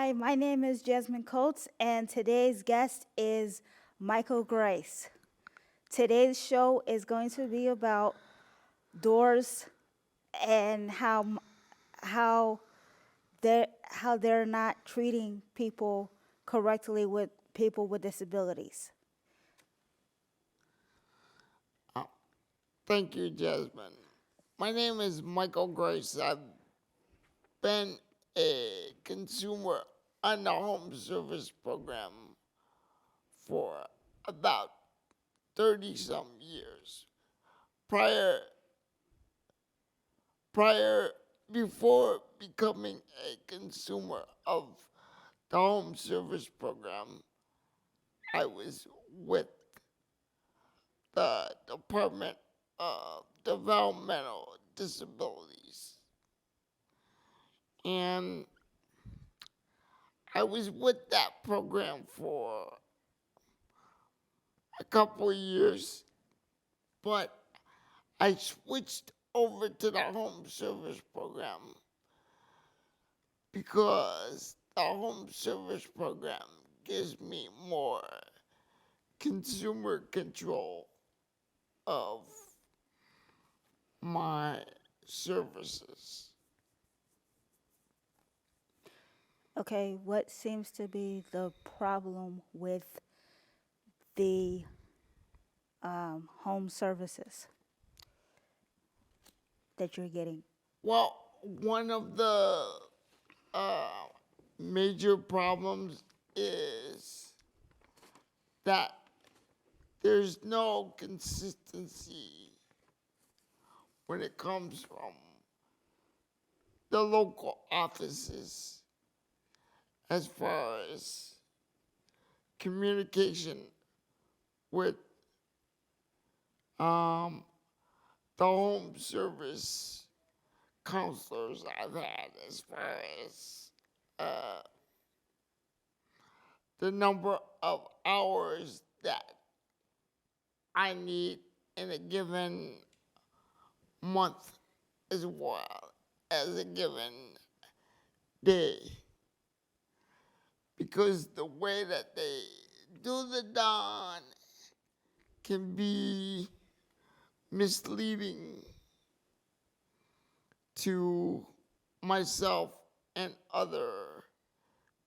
Hi, my name is Jasmine Coates, and today's guest is Michael Grice. Today's show is going to be about doors and how they're not treating people correctly with people with disabilities. Uh, Thank you, Jasmine. My name is Michael Grice. I've been a consumer on the home service program for about 30 some years. Prior, prior, before becoming a consumer of the home service program, I was with the Department of Developmental Disabilities. And I was with that program for a couple of years, but I switched over to the home service program because the home service program gives me more consumer control of my services. Okay, what seems to be the problem with the home services that you're getting? Well, one of the uh, major problems is that there's no consistency when it comes from the local offices as far as communication with um, the home service counselors I've had, as far as uh, the number of hours that I need in a given month, as well as a given day. Because the way that they do the dawn can be misleading to myself and other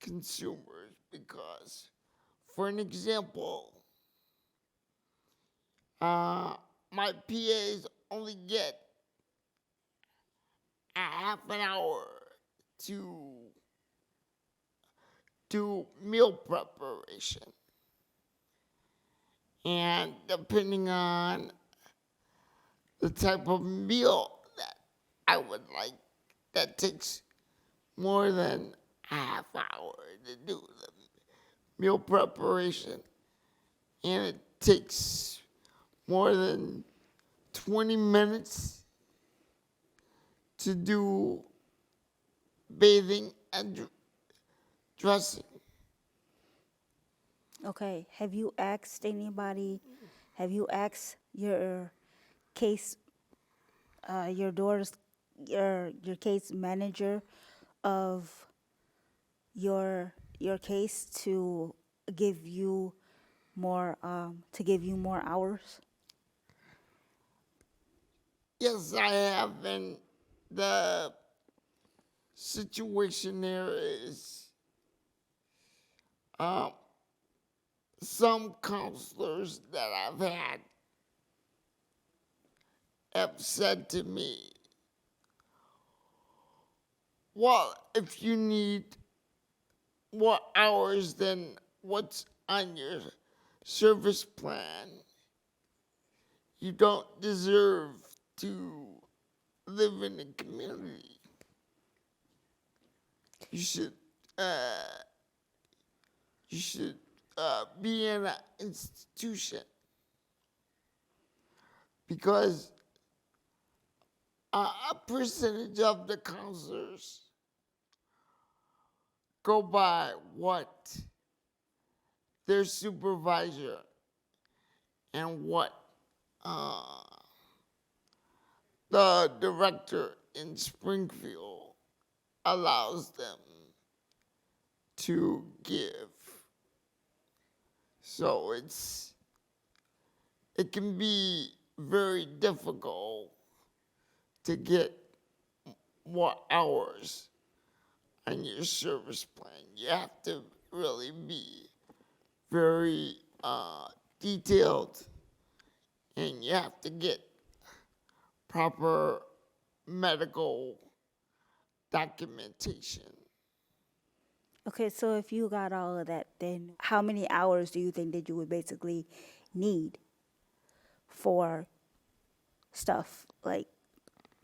consumers. Because, for an example, uh, my PAs only get a half an hour to do meal preparation. And depending on the type of meal that I would like, that takes more than a half hour to do the meal preparation. And it takes more than 20 minutes to do bathing and dressing. Okay, have you asked anybody, have you asked your case, your doors, your case manager of your case to give you more hours? Yes, I have, and the situation there is um, some counselors that I've had have said to me, well, if you need more hours than what's on your service plan, you don't deserve to live in the community. You should be in an institution, because a percentage of the counselors go by what their supervisor and what the director in Springfield allows them to give. So it can be very difficult to get more hours on your service plan. You have to really be very detailed, and you have to get proper medical documentation. Okay, so if you got all of that, then how many hours do you think that you would basically need for stuff like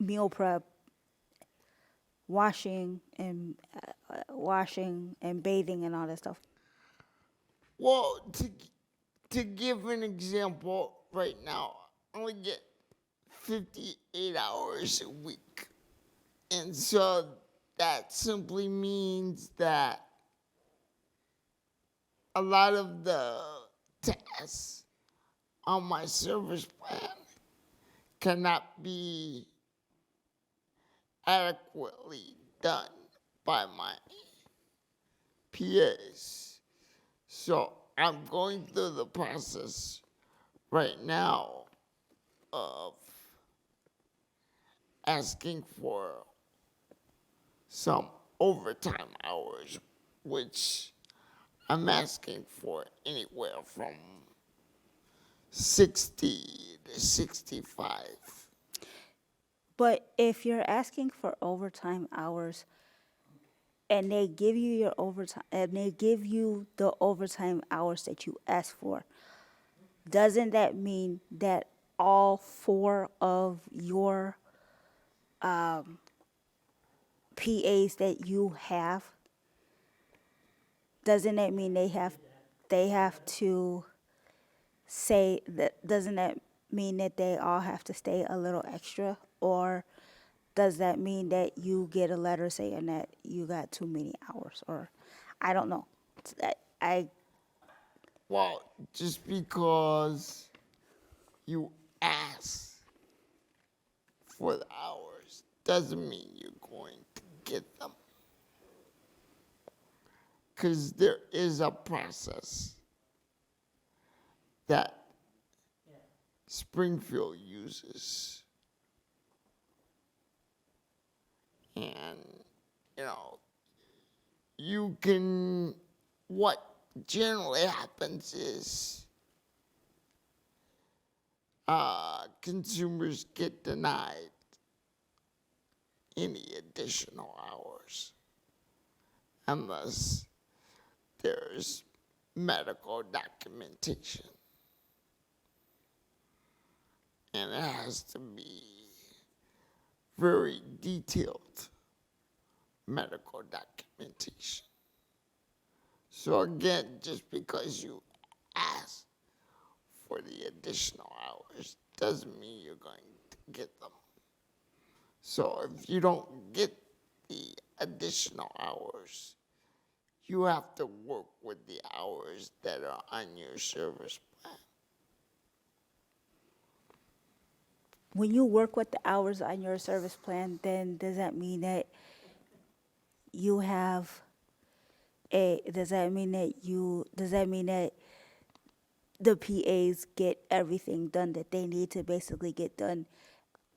meal prep, washing and bathing and all that stuff? Well, to give an example, right now, I only get 58 hours a week. And so that simply means that a lot of the tasks on my service plan cannot be adequately done by my PAs. So I'm going through the process right now of asking for some overtime hours, which I'm asking for anywhere from 60 to 65. But if you're asking for overtime hours and they give you your overtime and they give you the overtime hours that you asked for, doesn't that mean that all four of your PAs that you have, doesn't that mean they have to say that, doesn't that mean that they all have to stay a little extra, or does that mean that you get a letter saying that you got too many hours? Or I don't know. I Well, just because you ask for the hours doesn't mean you're going to get them. Because there is a process that Springfield uses. And, you know, what generally happens is consumers get denied any additional hours unless there's medical documentation. And it has to be very detailed medical documentation. So again, just because you ask for the additional hours doesn't mean you're going to get them. So if you don't get the additional hours, you have to work with the hours that are on your service plan. when you work with the hours on your service plan, then does that mean that you have does that mean that the PAs get everything done that they need to basically get done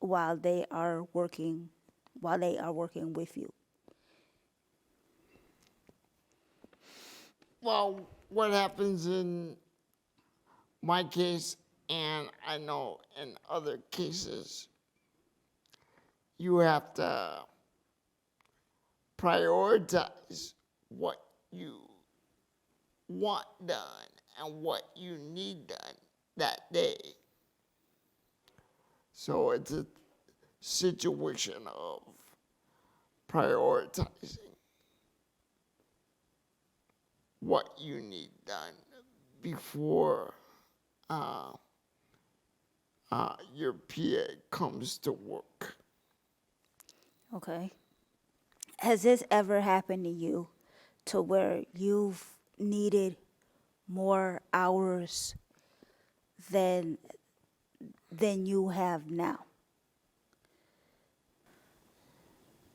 while they are working while they are working with you? Well, what happens in my case, and I know in other cases, you have to prioritize what you want done and what you need done that day. So it's a situation of prioritizing what you need done before your PA comes to work. Okay. Has this ever happened to you to where you've needed more hours than you have now?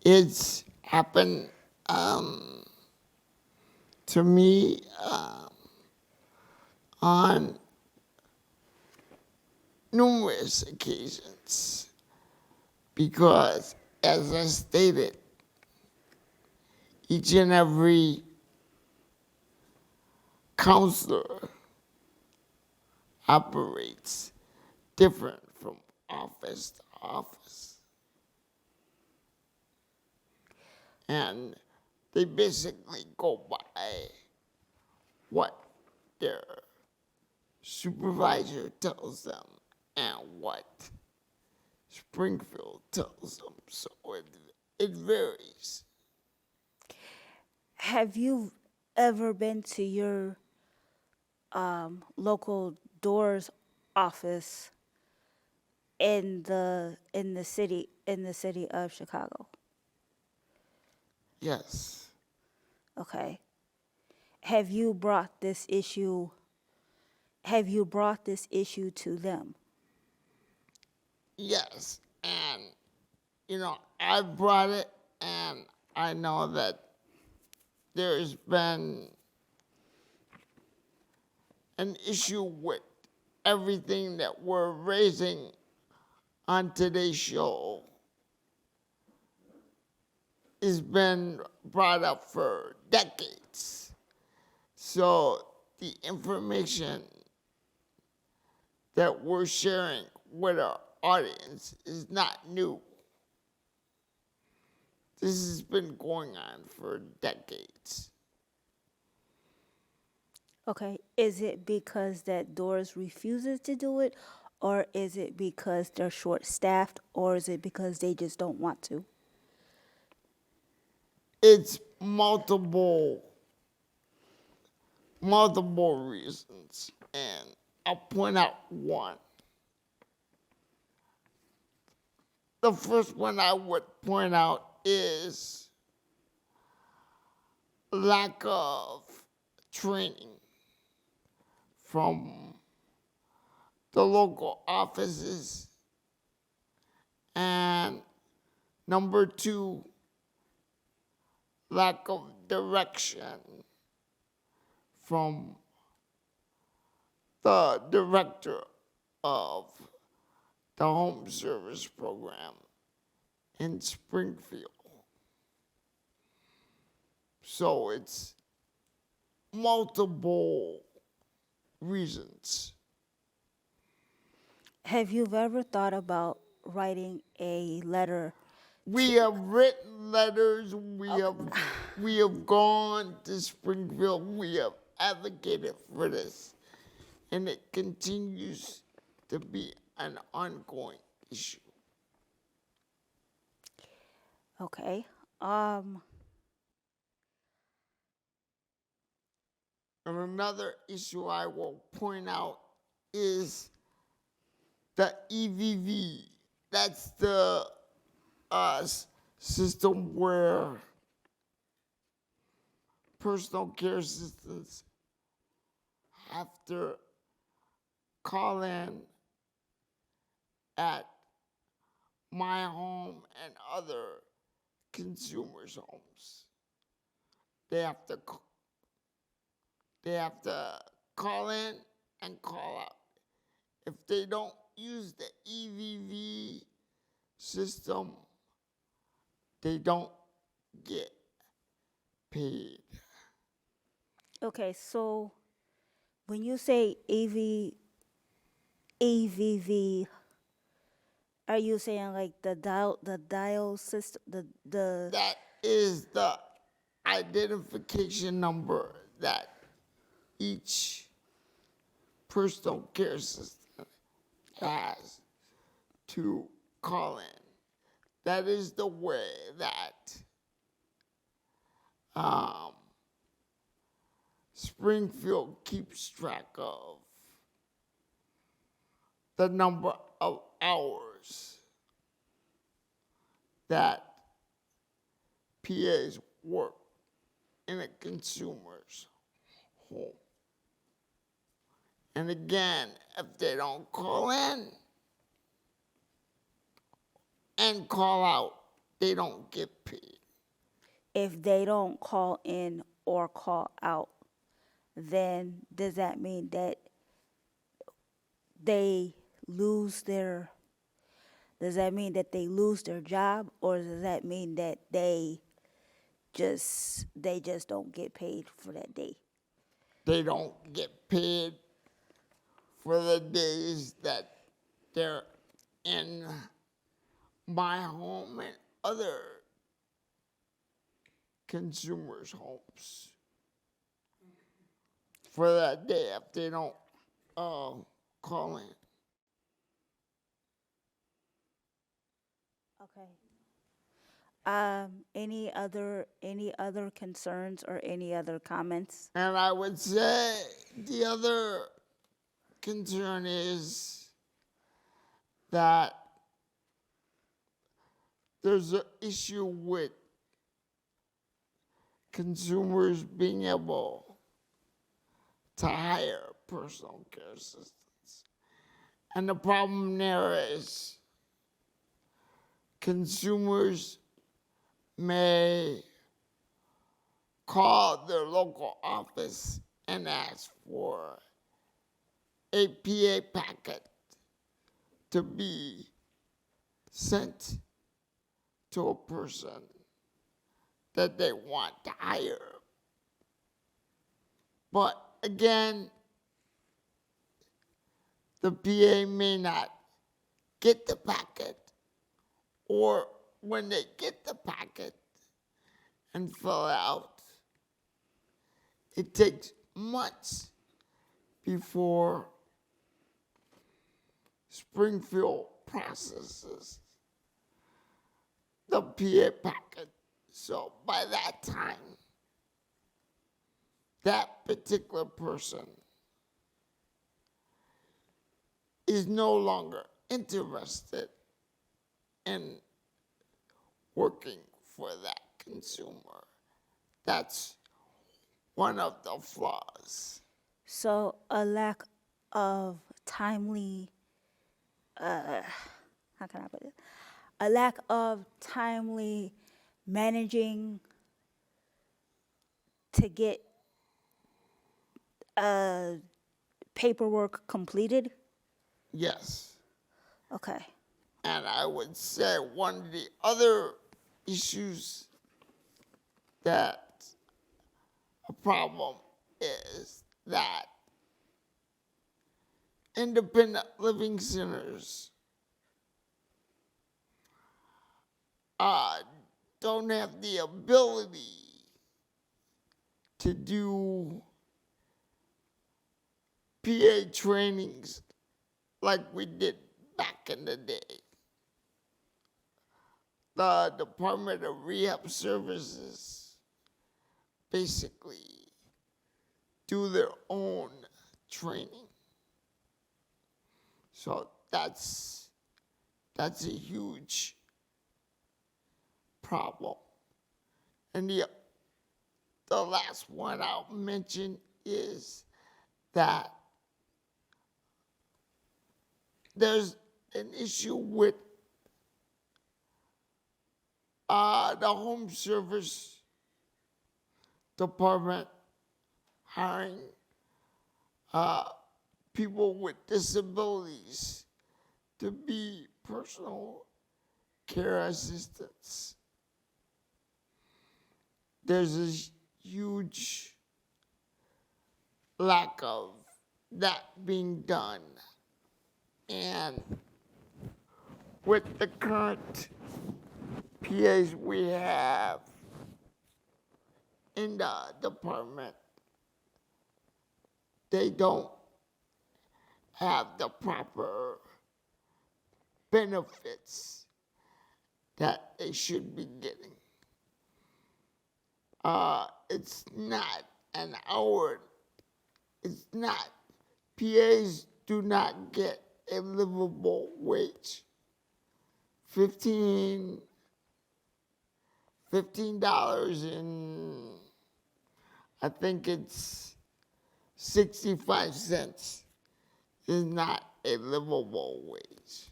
It's happened to me on numerous occasions because, as I stated, each and every counselor operates different from office to office. And they basically go by what their supervisor tells them and what Springfield tells them. So it varies. Have you ever been to your local doors office in the city of Chicago? Yes. Okay. Have you brought this issue to them? Yes. And, I brought it, and I know that there's been an issue with everything that we're raising on today's show. Has been brought up for decades. So the information that we're sharing with our audience is not new. This has been going on for decades. Okay. Is it because that doors refuses to do it, or is it because they're short staffed, or is it because they just don't want to? It's multiple reasons, and I'll point out one. The first one I would point out is lack of training from the local offices, and number two, lack of direction from the director of the home service program in Springfield. So it's multiple reasons. Have you ever thought about writing a letter? We have written letters, we have gone to Springfield, we have advocated for this, and it continues to be an ongoing issue. Okay. And another issue I will point out is the EVV. That's the system where personal care assistants have to call in at my home and other consumers' homes. They have to call in and call out. If they don't use the EVV system, they don't get paid. Okay, so when you say EVV, are you saying like the dial system, the That is the identification number that each personal care system has to call in. That is the way that um, Springfield keeps track of the number of hours that PAs work in a consumer's home. And again, if they don't call in and call out, they don't get paid. if they don't call in or call out, then does that mean that they lose their does that mean that they lose their job, or does that mean that they just don't get paid for that day? They don't get paid for the days that they're in my home and other consumers' homes for that day if they don't call in. Okay. Any other concerns or any other comments? And I would say the other concern is that there's an issue with consumers being able to hire personal care assistants. And the problem there is consumers may call their local office and ask for a PA packet to be sent to a person that they want to hire. But again, the PA may not get the packet, or when they get the packet and fill it out, it takes months before Springfield processes the PA packet. So by that time, that particular person is no longer interested in working for that consumer. That's one of the flaws. So a lack of timely, how can I put it? A lack of timely managing to get paperwork completed. Yes. Okay. And I would say one of the other issues that a problem is that independent living centers don't have the ability to do PA trainings like we did back in the day. The Department of Rehab Services basically do their own training. So that's a huge problem. And the last one I'll mention is that there's an issue with the home service department hiring people with disabilities to be personal care assistants. there's a huge lack of that being done. And with the current PAs we have in the department, they don't have the proper benefits that they should be getting. It's not an hour. It's not. PAs do not get a livable wage. $15 and I think it's 65 cents is not a livable wage.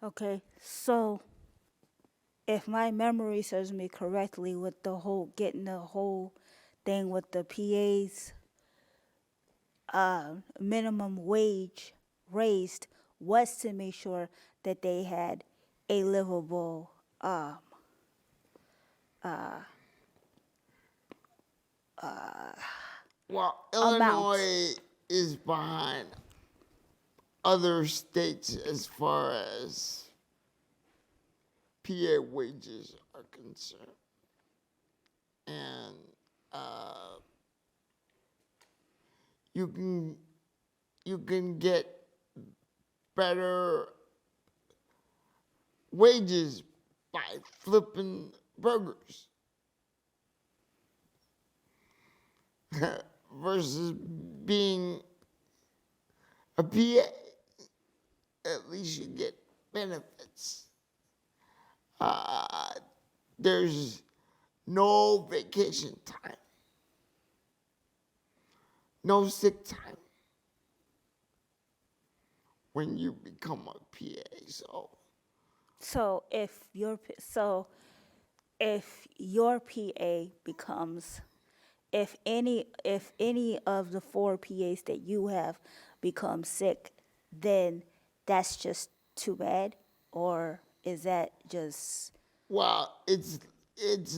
Okay, so if my memory serves me correctly, with the whole getting the whole thing with the PA's minimum wage raised was to make sure that they had a livable Well, amount. Illinois is behind other states as far as PA wages are concerned. And you can get better wages by flipping burgers versus being a PA. At least you get benefits. There's no vacation time, no sick time when you become a PA. So if your PA becomes, if any of the 4 PAs that you have become sick, then that's just too bad, or is that just Well, it's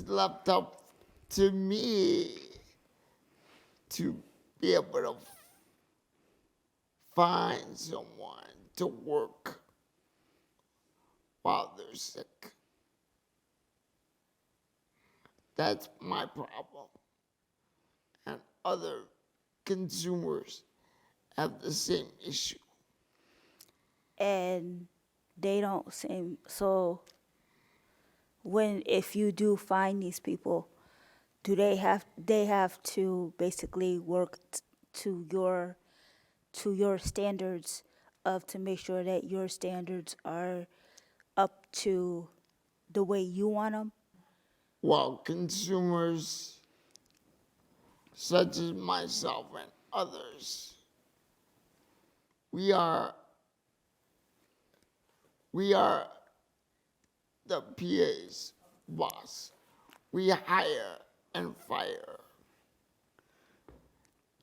left up to me to be able to find someone to work while they're sick. That's my problem. And other consumers have the same issue. and they don't seem so? When if you do find these people, do they have to basically work to your standards of to make sure that your standards are up to the way you want them? While consumers such as myself and others, we are the PA's boss. We hire and fire.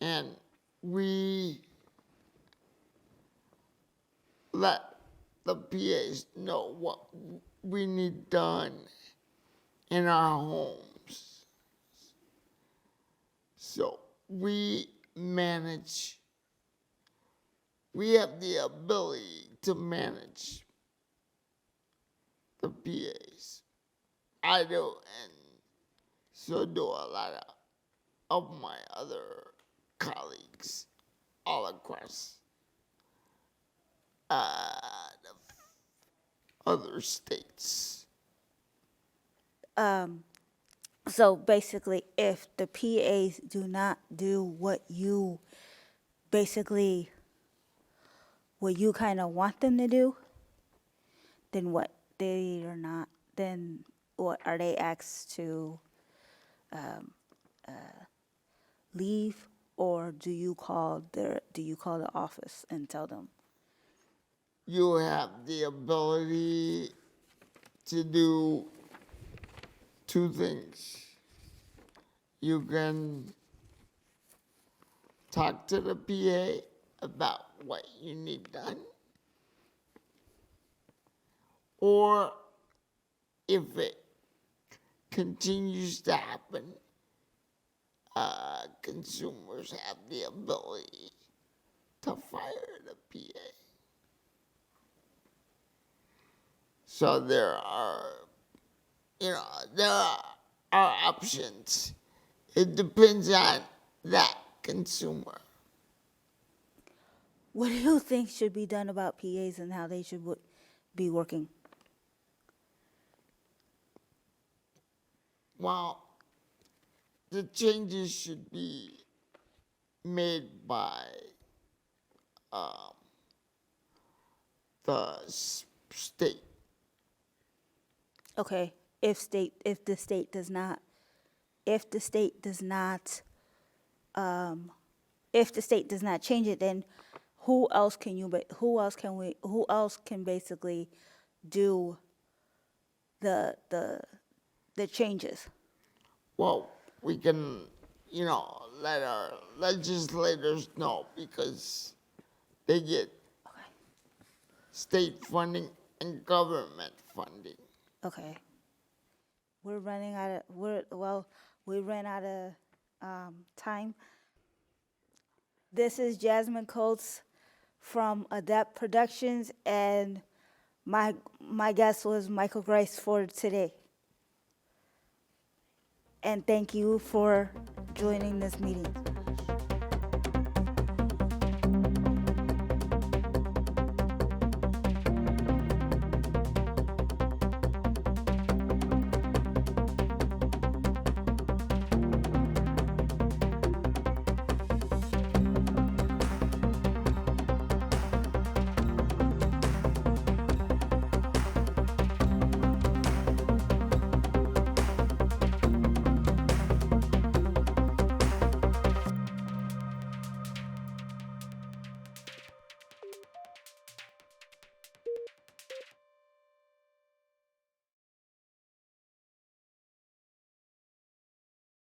And we let the PAs know what we need done in our homes. So we have the ability to manage the PAs. I do, and so do a lot of my other colleagues all across the other states. So basically, if the PAs do not do what you basically what you kind of want them to do, then what? They are not. Then what are they asked to leave, or do you call the office and tell them? You have the ability to do 2 things. You can talk to the PA about what you need done, or if it continues to happen, consumers have the ability to fire the PA. So there are options. It depends on that consumer. What do you think should be done about PAs and how they should be working? Well, the changes should be made by the state. Okay, if the state does not, if the state does not, if the state does not change it, then who else can basically do the changes? Well, we can, let our legislators know because they get state funding and government funding. Okay. We ran out of time. This is Jasmine Coates from Adept Productions, and my guest was Michael Grice for today. And thank you for joining this meeting.